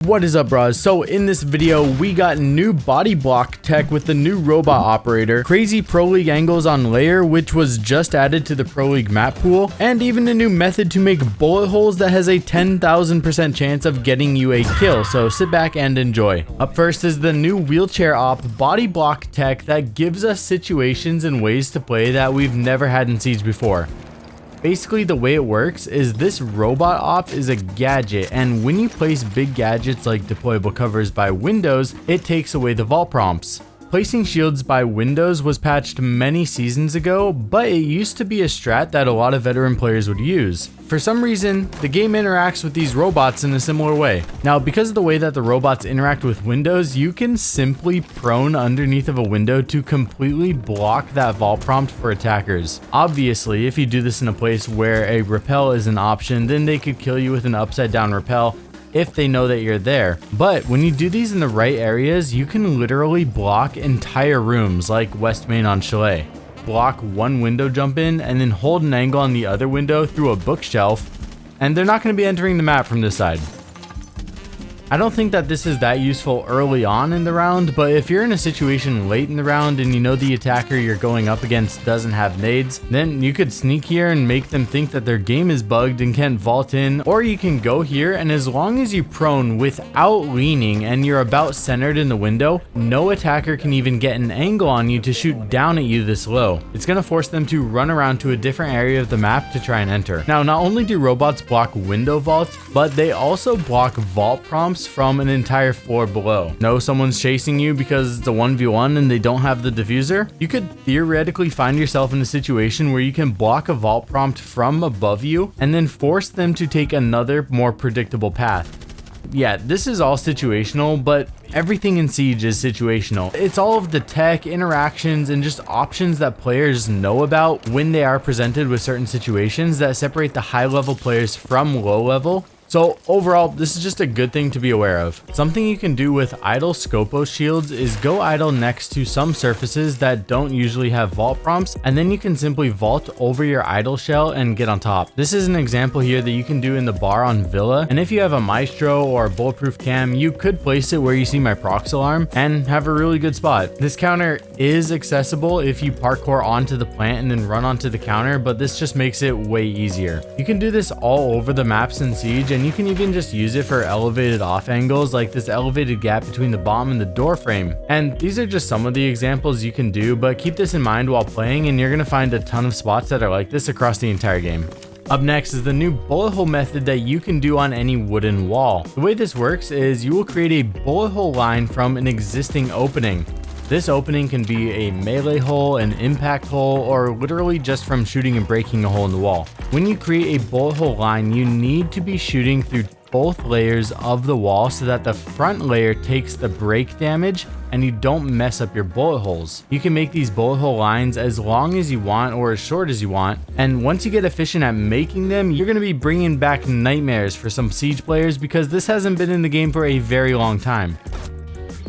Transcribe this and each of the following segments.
What is up, bros? So in this video, we got new body block tech with the new robot operator, crazy Pro League angles on Lair, which was just added to the Pro League map pool, and even a new method to make bullet holes that has a 10,000% chance of getting you a kill. So sit back and enjoy. Up first is the new wheelchair op body block tech that gives us situations and ways to play that we've never had in Siege before. Basically, the way it works is this robot op is a gadget, and when you place big gadgets like deployable covers by windows, it takes away the vault prompts. Placing shields by windows was patched many seasons ago, but it used to be a strat that a lot of veteran players would use. For some reason, the game interacts with these robots in a similar way. Now, because of the way that the robots interact with windows, you can simply prone underneath of a window to completely block that vault prompt for attackers. Obviously, if you do this in a place where a rappel is an option, then they could kill you with an upside down rappel if they know that you're there. But when you do these in the right areas, you can literally block entire rooms like West Main on Chalet. Block one window jump in and then hold an angle on the other window through a bookshelf, and they're not going to be entering the map from this side. I don't think that this is that useful early on in the round, but if you're in a situation late in the round and you know the attacker you're going up against doesn't have nades, then you could sneak here and make them think that their game is bugged and can't vault in, or you can go here, and as long as you prone without leaning and you're about centered in the window, no attacker can even get an angle on you to shoot down at you this low. It's going to force them to run around to a different area of the map to try and enter. Now, not only do robots block window vaults, but they also block vault prompts from an entire floor below. Know someone's chasing you because it's a 1v1 and they don't have the diffuser? You could theoretically find yourself in a situation where you can block a vault prompt from above you and then force them to take another more predictable path. Yeah, this is all situational, but everything in Siege is situational. It's all of the tech, interactions, and just options that players know about when they are presented with certain situations that separate the high-level players from low-level. So overall, this is just a good thing to be aware of. Something you can do with idle Scopo shields is go idle next to some surfaces that don't usually have vault prompts, and then you can simply vault over your idle shell and get on top. This is an example here that you can do in the bar on Villa, and if you have a Maestro or a bulletproof cam, you could place it where you see my prox alarm and have a really good spot. This counter is accessible if you parkour onto the plant and then run onto the counter, but this just makes it way easier. You can do this all over the maps in Siege, and you can even just use it for elevated off angles like this elevated gap between the bomb and the door frame. And these are just some of the examples you can do, but keep this in mind while playing and you're going to find a ton of spots that are like this across the entire game. Up next is the new bullet hole method that you can do on any wooden wall. The way this works is you will create a bullet hole line from an existing opening. This opening can be a melee hole, an impact hole, or literally just from shooting and breaking a hole in the wall. When you create a bullet hole line, you need to be shooting through both layers of the wall so that the front layer takes the break damage and you don't mess up your bullet holes. You can make these bullet hole lines as long as you want or as short as you want, and once you get efficient at making them, you're going to be bringing back nightmares for some Siege players because this hasn't been in the game for a very long time.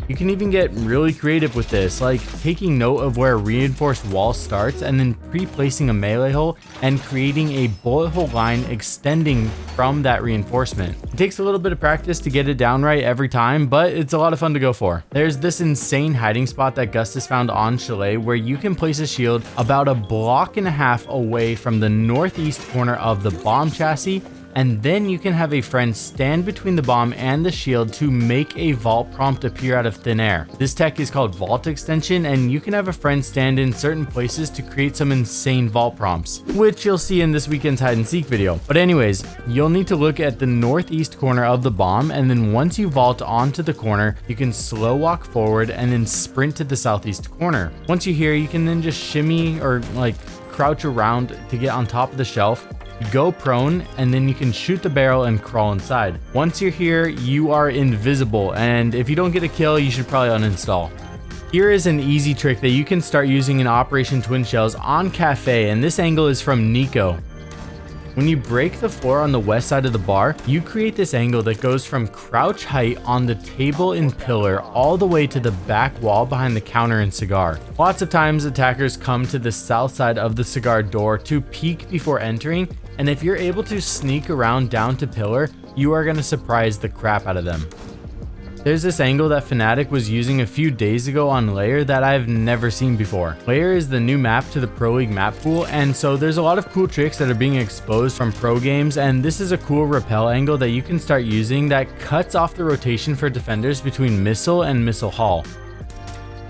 You can even get really creative with this, like taking note of where a reinforced wall starts and then pre-placing a melee hole and creating a bullet hole line extending from that reinforcement. It takes a little bit of practice to get it down right every time, but it's a lot of fun to go for. There's this insane hiding spot that Gustus found on Chalet where you can place a shield about a block and a half away from the northeast corner of the bomb chassis, and then you can have a friend stand between the bomb and the shield to make a vault prompt appear out of thin air. This tech is called vault extension, and you can have a friend stand in certain places to create some insane vault prompts, which you'll see in this weekend's hide and seek video. But anyways, you'll need to look at the northeast corner of the bomb, and then once you vault onto the corner, you can slow walk forward and then sprint to the southeast corner. Once you're here, you can then just shimmy or like crouch around to get on top of the shelf, go prone, and then you can shoot the barrel and crawl inside. Once you're here, you are invisible, and if you don't get a kill, you should probably uninstall. Here is an easy trick that you can start using in Operation Twin Shells on Kafe, and this angle is from Nikoh. When you break the floor on the west side of the bar, you create this angle that goes from crouch height on the table and pillar all the way to the back wall behind the counter and cigar. Lots of times attackers come to the south side of the cigar door to peek before entering, and if you're able to sneak around down to pillar, you are going to surprise the crap out of them. There's this angle that Fnatic was using a few days ago on Lair that I've never seen before. Lair is the new map to the Pro League map pool, and so there's a lot of cool tricks that are being exposed from pro games, and this is a cool rappel angle that you can start using that cuts off the rotation for defenders between missile and missile hall.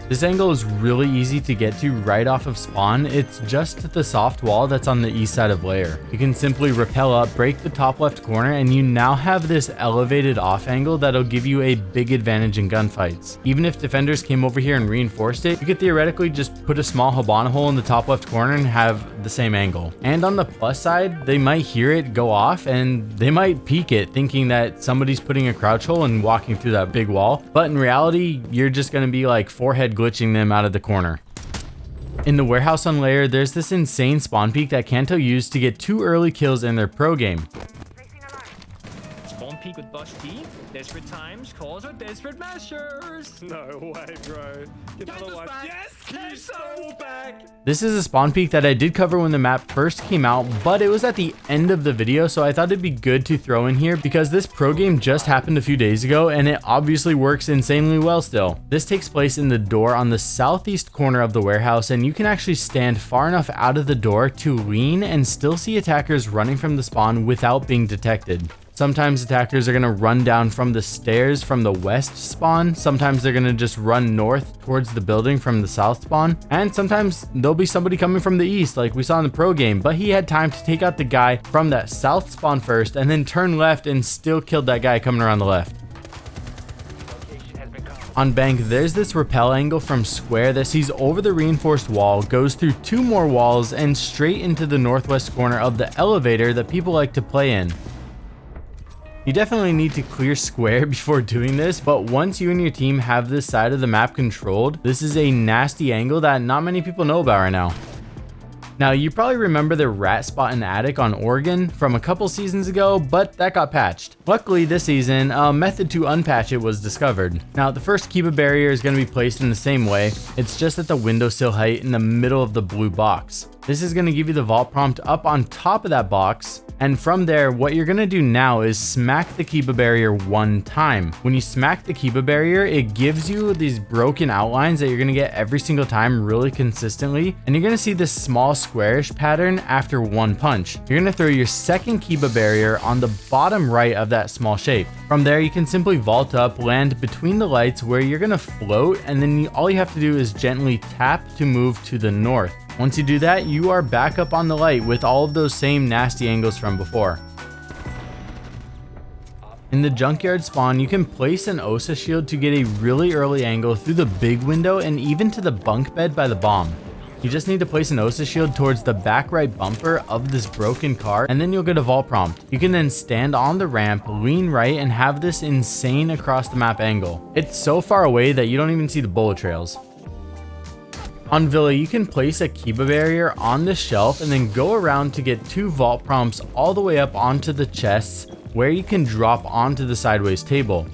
This angle is really easy to get to right off of spawn. It's just the soft wall that's on the east side of Lair. You can simply rappel up, break the top left corner, and you now have this elevated off angle that'll give you a big advantage in gunfights. Even if defenders came over here and reinforced it, you could theoretically just put a small Habana hole in the top left corner and have the same angle. And on the plus side, they might hear it go off and they might peek it thinking that somebody's putting a crouch hole and walking through that big wall. But in reality, you're just going to be like forehead glitching them out of the corner. In the warehouse on Lair, there's this insane spawn peek that Kanto used to get 2 early kills in their pro game. Spawn peek with Bush T. Desperate times calls with desperate measures. No way, bro. Get another one. Yes, he's so back. This is a spawn peek that I did cover when the map first came out, but it was at the end of the video, so I thought it'd be good to throw in here because this pro game just happened a few days ago and it obviously works insanely well still. This takes place in the door on the southeast corner of the warehouse, and you can actually stand far enough out of the door to lean and still see attackers running from the spawn without being detected. Sometimes attackers are going to run down from the stairs from the west spawn, sometimes they're going to just run north towards the building from the south spawn, and sometimes there'll be somebody coming from the east like we saw in the pro game, but he had time to take out the guy from that south spawn first and then turn left and still killed that guy coming around the left. On bank, there's this rappel angle from square that sees over the reinforced wall, goes through 2 more walls, and straight into the northwest corner of the elevator that people like to play in. You definitely need to clear square before doing this, but once you and your team have this side of the map controlled, this is a nasty angle that not many people know about right now. Now, you probably remember the rat spot in Attic on Oregon from a couple seasons ago, but that got patched. Luckily this season, a method to unpatch it was discovered. Now, the first Kiba barrier is going to be placed in the same way. It's just at the windowsill height in the middle of the blue box. This is going to give you the vault prompt up on top of that box. And from there, what you're going to do now is smack the Kiba barrier 1 time. When you smack the Kiba barrier, it gives you these broken outlines that you're going to get every single time really consistently. And you're going to see this small squarish pattern after 1 punch. You're going to throw your second Kiba barrier on the bottom right of that small shape. From there, you can simply vault up, land between the lights where you're going to float, and then all you have to do is gently tap to move to the north. Once you do that, you are back up on the light with all of those same nasty angles from before. In the junkyard spawn, you can place an Osa shield to get a really early angle through the big window and even to the bunk bed by the bomb. You just need to place an Osa shield towards the back right bumper of this broken car, and then you'll get a vault prompt. You can then stand on the ramp, lean right, and have this insane across the map angle. It's so far away that you don't even see the bullet trails. On Villa, you can place a Kiba barrier on the shelf and then go around to get 2 vault prompts all the way up onto the chests where you can drop onto the sideways table.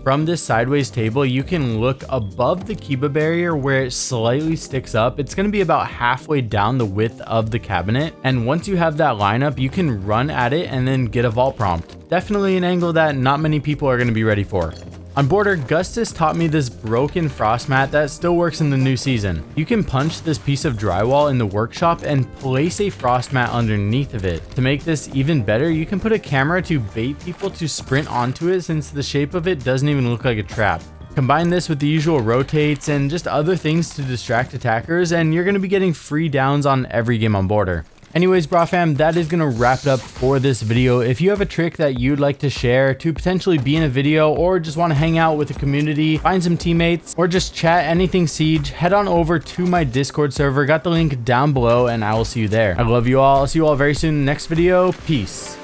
From this sideways table, you can look above the Kiba barrier where it slightly sticks up. It's going to be about halfway down the width of the cabinet. And once you have that lineup, you can run at it and then get a vault prompt. Definitely an angle that not many people are going to be ready for. On border, Gustus taught me this broken frost mat that still works in the new season. You can punch this piece of drywall in the workshop and place a frost mat underneath of it. To make this even better, you can put a camera to bait people to sprint onto it since the shape of it doesn't even look like a trap. Combine this with the usual rotates and just other things to distract attackers, and you're going to be getting free downs on every game on border. Anyways, Brah fam, that is going to wrap it up for this video. If you have a trick that you'd like to share to potentially be in a video, or just want to hang out with the community, find some teammates, or just chat anything Siege, head on over to my Discord server. Got the link down below, and I will see you there. I love you all. I'll see you all very soon in the next video. Peace.